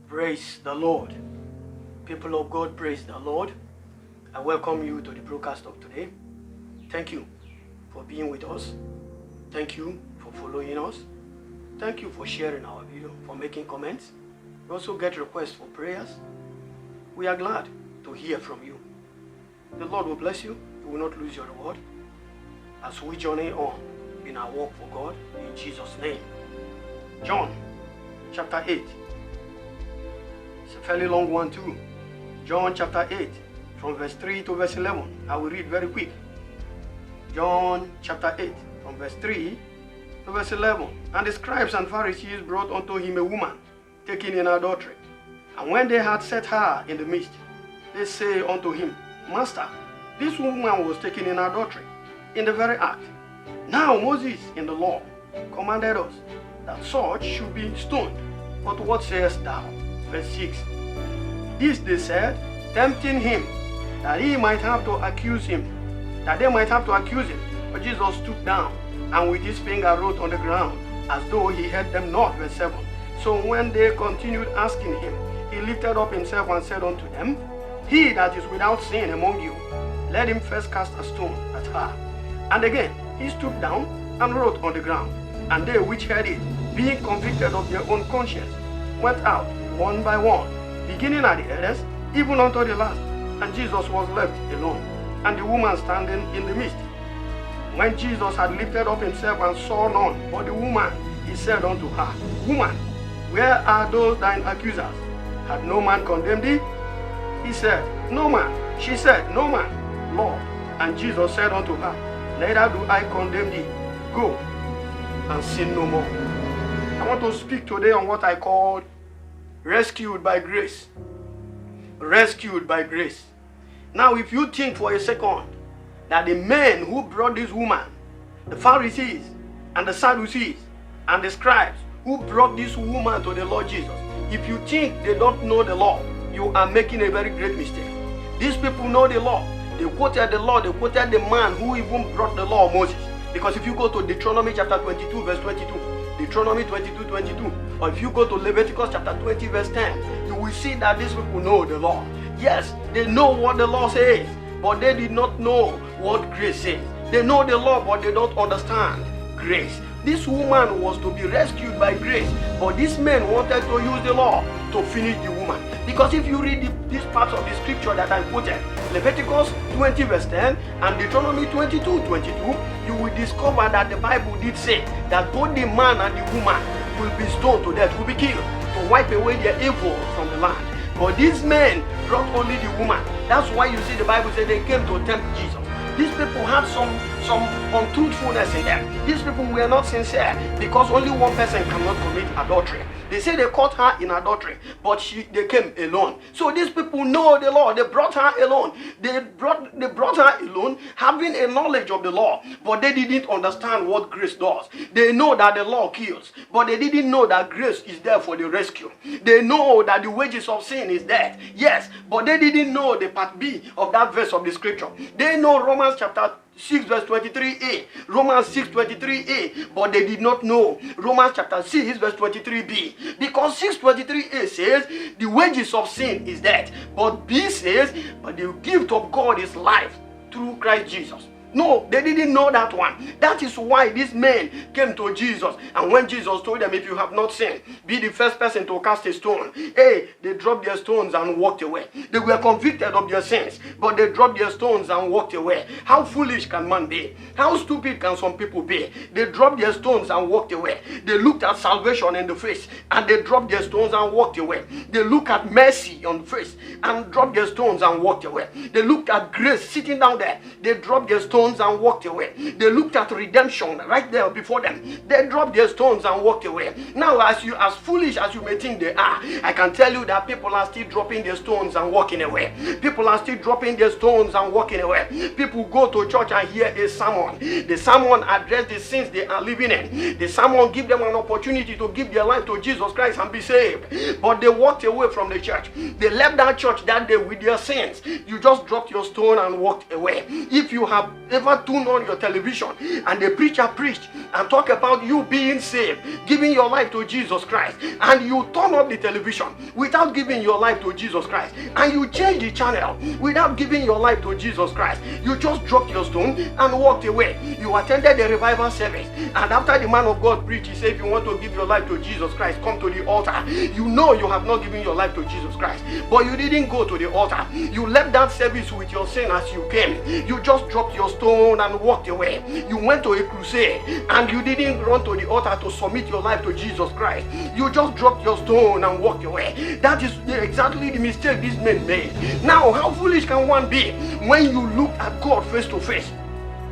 Praise the Lord. People of God, praise the Lord. I welcome you to the broadcast of today. Thank you for being with us. Thank you for following us. Thank you for sharing our video, for making comments. We also get requests for prayers. We are glad to hear from you. The Lord will bless you. You will not lose your reward as we journey on in our work for God in Jesus' name. John chapter 8. It's a fairly long one too. John chapter 8 from verse 3 to verse 11. I will read very quick. John chapter 8 from verse 3 to verse 11. And the scribes and Pharisees brought unto him a woman taken in adultery. And when they had set her in the midst, they say unto him, Master, this woman was taken in adultery, in the very act. Now Moses in the law commanded us that such should be stoned. But what sayest thou? Verse 6. This they said, tempting him, that he might have to accuse him, that they might have to accuse him. But Jesus stooped down, and with his finger wrote on the ground, as though he heard them not. Verse 7. So when they continued asking him, he lifted up himself and said unto them, He that is without sin among you, let him first cast a stone at her. And again he stooped down and wrote on the ground. And they which heard it, being convicted of their own conscience, went out one by one, beginning at the eldest, even unto the last. And Jesus was left alone, and the woman standing in the midst. When Jesus had lifted up himself and saw none but the woman, he said unto her, Woman, where are those thine accusers? Had no man condemned thee? He said, No man. She said, No man, Lord. And Jesus said unto her, Neither do I condemn thee. Go and sin no more. I want to speak today on what I call rescued by grace. Rescued by grace. Now, if you think for a second that the men who brought this woman, the Pharisees and the Sadducees and the scribes who brought this woman to the Lord Jesus, if you think they don't know the law, you are making a very great mistake. These people know the law. They quoted the law. They quoted the man who even brought the law of Moses. Because if you go to Deuteronomy chapter 22 verse 22, Deuteronomy 22, or if you go to Leviticus chapter 20 verse 10, you will see that these people know the law. Yes, they know what the law says, but they did not know what grace says. They know the law, but they don't understand grace. This woman was to be rescued by grace, but these men wanted to use the law to finish the woman. Because if you read these parts of the scripture that I quoted, Leviticus 20 verse 10 and Deuteronomy 22, you will discover that the Bible did say that both the man and the woman will be stoned to death, will be killed, to wipe away their evil from the land. But these men brought only the woman. That's why you see the Bible said they came to tempt Jesus. These people had some untruthfulness in them. These people were not sincere, because only one person cannot commit adultery. They say they caught her in adultery, but they came alone. So these people know the law. They brought her alone. They brought her alone, having a knowledge of the law, but they didn't understand what grace does. They know that the law kills, but they didn't know that grace is there for the rescue. They know that the wages of sin is death. Yes, but they didn't know the part B of that verse of the scripture. They know Romans chapter 6 verse 23a, Romans 6 23a, but they did not know Romans chapter 6 verse 23b, because 6:23a says the wages of sin is death, but B says but the gift of God is life through Christ Jesus. No, they didn't know that one. That is why these men came to Jesus. And when Jesus told them, if you have not sinned, be the first person to cast a stone. Hey, they dropped their stones and walked away. They were convicted of their sins, but they dropped their stones and walked away. How foolish can man be? How stupid can some people be? They dropped their stones and walked away. They looked at salvation in the face and they dropped their stones and walked away. They looked at mercy on the face and dropped their stones and walked away. They looked at grace sitting down there. They dropped their stones and walked away. They looked at redemption right there before them. They dropped their stones and walked away. Now, as foolish as you may think they are, I can tell you that people are still dropping their stones and walking away. People are still dropping their stones and walking away. People go to church and hear a sermon. The sermon address the sins they are living in. The sermon give them an opportunity to give their life to Jesus Christ and be saved. But they walked away from the church. They left that church that day with their sins. You just dropped your stone and walked away. If you have ever tune on your television and the preacher preached and talk about you being saved, giving your life to Jesus Christ, and you turn up the television without giving your life to Jesus Christ, and you change the channel without giving your life to Jesus Christ, you just dropped your stone and walked away. You attended the revival service, and after the man of God preached, he said, if you want to give your life to Jesus Christ, come to the altar. You know you have not given your life to Jesus Christ, but you didn't go to the altar. You left that service with your sin as you came. You just dropped your stone and walked away. You went to a crusade and you didn't run to the altar to submit your life to Jesus Christ. You just dropped your stone and walked away. That is exactly the mistake these men made. Now, how foolish can one be when you look at God face to face?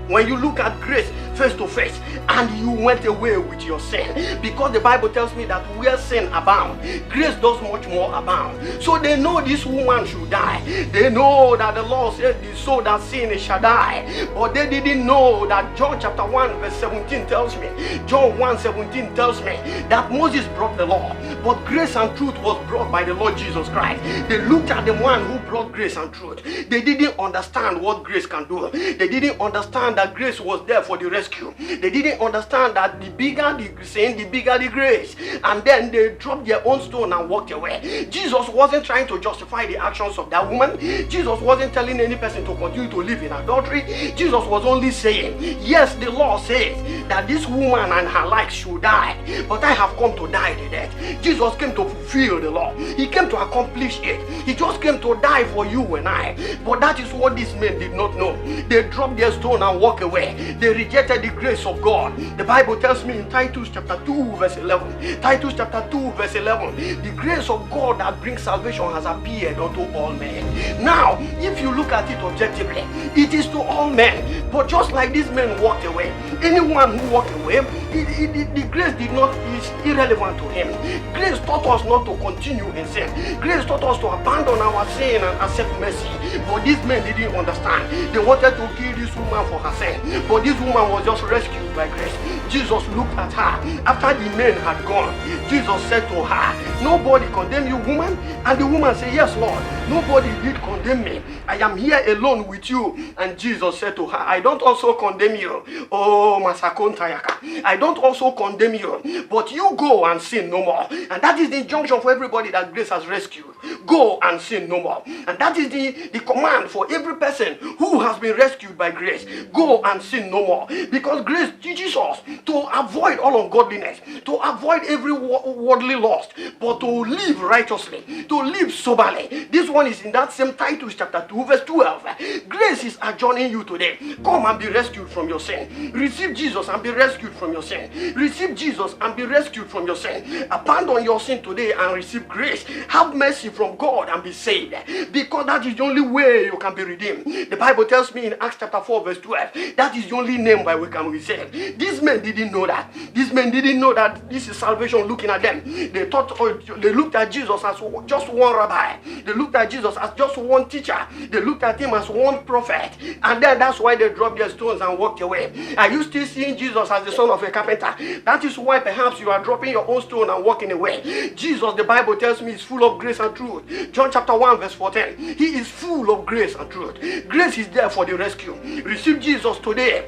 When you look at grace face to face and you went away with your sin, because the Bible tells me that where sin abound, grace does much more abound. So they know this woman should die. They know that the law said the soul that sin shall die, but they didn't know that John chapter 1 verse 17 tells me, John 1:17 tells me that Moses brought the law, but grace and truth was brought by the Lord Jesus Christ. They looked at the one who brought grace and truth. They didn't understand what grace can do. They didn't understand that grace was there for the rescue. They didn't understand that the bigger the sin, the bigger the grace. And then they dropped their own stone and walked away. Jesus wasn't trying to justify the actions of that woman. Jesus wasn't telling any person to continue to live in adultery. Jesus was only saying, yes, the law says that this woman and her likes should die, but I have come to die the death. Jesus came to fulfill the law. He came to accomplish it. He just came to die for you and I. But that is what these men did not know. They dropped their stone and walked away. They rejected the grace of God. The Bible tells me in Titus chapter 2 verse 11. Titus chapter 2 verse 11. The grace of God that brings salvation has appeared unto all men. Now, if you look at it objectively, it is to all men. But just like these men walked away, anyone who walked away, the grace is irrelevant to him. Grace taught us not to continue in sin. Grace taught us to abandon our sin and accept mercy. But these men didn't understand. They wanted to kill this woman for her sin. But this woman was just rescued by grace. Jesus looked at her after the men had gone. Jesus said to her, nobody condemn you, woman? And the woman said, yes, Lord, nobody did condemn me. I am here alone with you. And Jesus said to her, I don't also condemn you. Oh, Masakon Tayaka, I don't also condemn you, but you go and sin no more. And that is the injunction for everybody that grace has rescued. Go and sin no more. And that is the command for every person who has been rescued by grace. Go and sin no more. Because grace teaches us to avoid all ungodliness, to avoid every worldly lust, but to live righteously, to live soberly. This one is in that same Titus chapter 2 verse 12. Grace is adjourning you today. Come and be rescued from your sin. Receive Jesus and be rescued from your sin. Receive Jesus and be rescued from your sin. Abandon your sin today and receive grace. Have mercy from God and be saved, because that is the only way you can be redeemed. The Bible tells me in Acts chapter 4 verse 12, that is the only name by which we can be saved. These men didn't know that. These men didn't know that this is salvation looking at them. They thought, they looked at Jesus as just one rabbi. They looked at Jesus as just one teacher. They looked at him as one prophet. And then that's why they dropped their stones and walked away. Are you still seeing Jesus as the son of a carpenter? That is why perhaps you are dropping your own stone and walking away. Jesus, the Bible tells me, is full of grace and truth. John chapter 1 verse 14. He is full of grace and truth. Grace is there for the rescue. Receive Jesus today,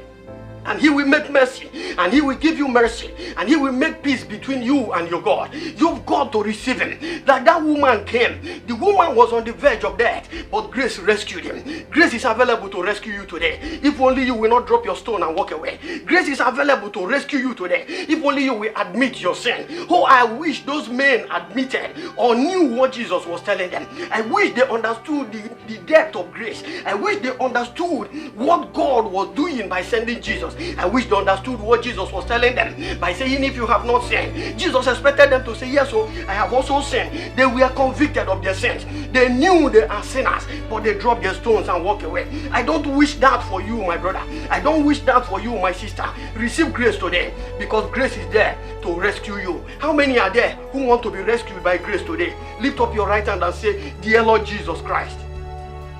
and he will make mercy, and he will give you mercy, and he will make peace between you and your God. You've got to receive him. Like that woman came. The woman was on the verge of death, but grace rescued him. Grace is available to rescue you today, if only you will not drop your stone and walk away. Grace is available to rescue you today, if only you will admit your sin. Oh, I wish those men admitted or knew what Jesus was telling them. I wish they understood the depth of grace. I wish they understood what God was doing by sending Jesus. I wish they understood what Jesus was telling them by saying, if you have not sinned. Jesus expected them to say, yes, so I have also sinned. They were convicted of their sins. They knew they are sinners, but they dropped their stones and walked away. I don't wish that for you, my brother. I don't wish that for you, my sister. Receive grace today, because grace is there to rescue you. How many are there who want to be rescued by grace today? Lift up your right hand and say, dear Lord Jesus Christ,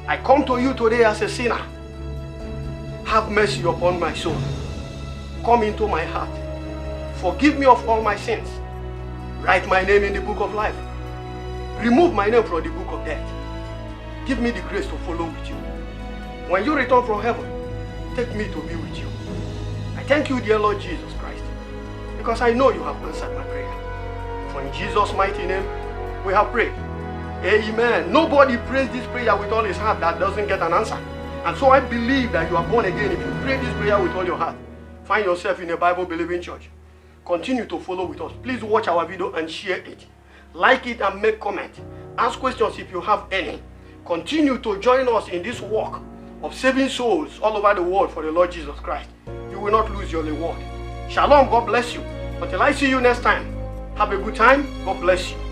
I come to you today as a sinner. Have mercy upon my soul. Come into my heart. Forgive me of all my sins. Write my name in the book of life. Remove my name from the book of death. Give me the grace to follow with you. When you return from heaven, take me to be with you. I thank you, dear Lord Jesus Christ, because I know you have answered my prayer. For in Jesus' mighty name, we have prayed. Amen. Nobody prays this prayer with all his heart that doesn't get an answer. And so I believe that you are born again if you pray this prayer with all your heart. Find yourself in a Bible-believing church. Continue to follow with us. Please watch our video and share it. Like it and make comment. Ask questions if you have any. Continue to join us in this walk of saving souls all over the world for the Lord Jesus Christ. You will not lose your reward. Shalom. God bless you. Until I see you next time, have a good time. God bless you.